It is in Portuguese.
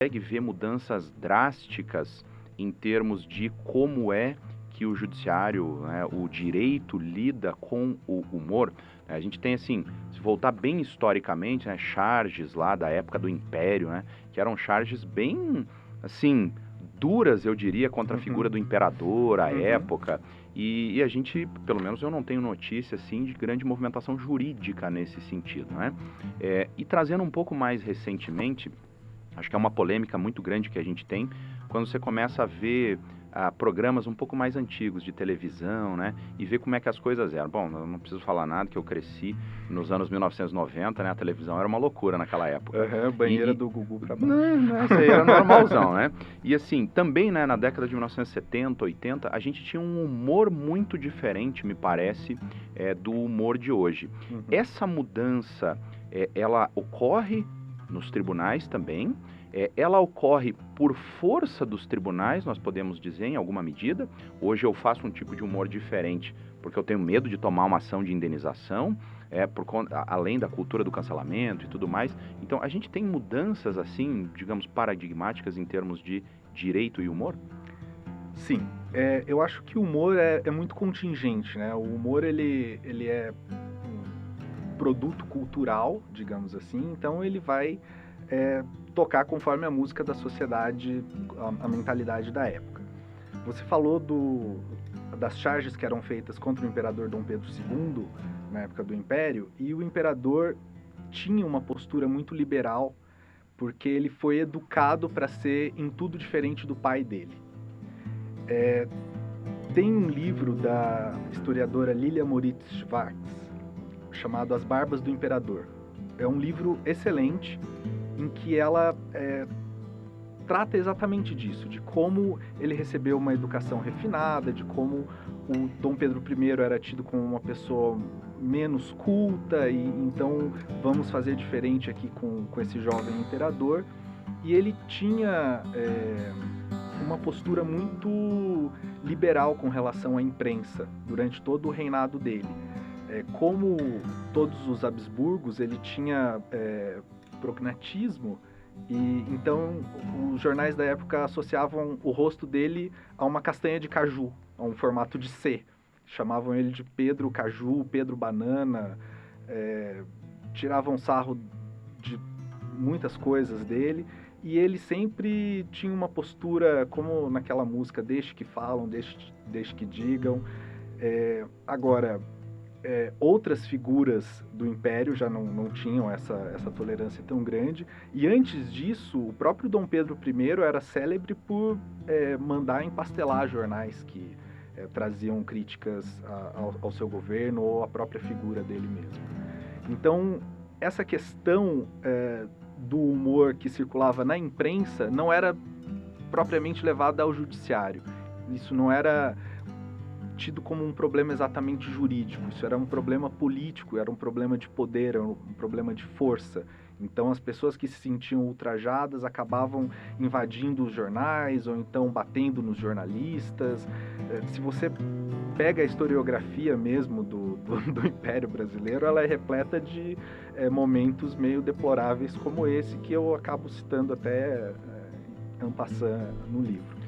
consegue ver mudanças drásticas em termos de como é que o judiciário, né, o direito lida com o humor. A gente tem, assim, se voltar bem historicamente, né, charges lá da época do Império, né, que eram charges bem, assim, duras, eu diria, contra a figura do imperador à época. E a gente, pelo menos eu não tenho notícia, assim, de grande movimentação jurídica nesse sentido, né? E trazendo um pouco mais recentemente, acho que é uma polêmica muito grande que a gente tem quando você começa a ver programas um pouco mais antigos de televisão, né? E ver como é que as coisas eram. Bom, eu não preciso falar nada, que eu cresci nos anos 1990, né? A televisão era uma loucura naquela época. Banheira do Gugu pra baixo. Não, isso aí era normalzão, né? E assim, também, né, na década de 1970, 80, a gente tinha um humor muito diferente, me parece, do humor de hoje. Essa mudança, ela ocorre nos tribunais também. Ela ocorre por força dos tribunais, nós podemos dizer, em alguma medida. Hoje eu faço um tipo de humor diferente, porque eu tenho medo de tomar uma ação de indenização, além da cultura do cancelamento e tudo mais. Então, a gente tem mudanças, assim, digamos, paradigmáticas em termos de direito e humor? Sim, eu acho que o humor é muito contingente, né? O humor, ele é um produto cultural, digamos assim, então ele vai tocar conforme a música da sociedade, a mentalidade da época. Você falou das charges que eram feitas contra o imperador Dom Pedro II, na época do Império, e o imperador tinha uma postura muito liberal, porque ele foi educado para ser em tudo diferente do pai dele. Tem um livro da historiadora Lilia Moritz Schwartz, chamado As Barbas do Imperador. É um livro excelente, em que ela trata exatamente disso, de como ele recebeu uma educação refinada, de como o Dom Pedro I era tido como uma pessoa menos culta, e então vamos fazer diferente aqui com esse jovem imperador. E ele tinha uma postura muito liberal com relação à imprensa durante todo o reinado dele. Como todos os Habsburgos, ele tinha prognatismo, e então os jornais da época associavam o rosto dele a uma castanha de caju, a um formato de C. Chamavam ele de Pedro Caju, Pedro Banana, tiravam sarro de muitas coisas dele, e ele sempre tinha uma postura, como naquela música, deixe que falam, deixe que digam. Agora, outras figuras do Império já não tinham essa tolerância tão grande, e antes disso, o próprio Dom Pedro I era célebre por mandar empastelar jornais que traziam críticas ao seu governo ou à própria figura dele mesmo. Então, essa questão do humor que circulava na imprensa não era propriamente levada ao judiciário. Isso não era tido como um problema exatamente jurídico, isso era um problema político, era um problema de poder, era um problema de força. Então as pessoas que se sentiam ultrajadas acabavam invadindo os jornais ou então batendo nos jornalistas. Se você pega a historiografia mesmo do Império Brasileiro, ela é repleta de momentos meio deploráveis como esse, que eu acabo citando até en passant no livro.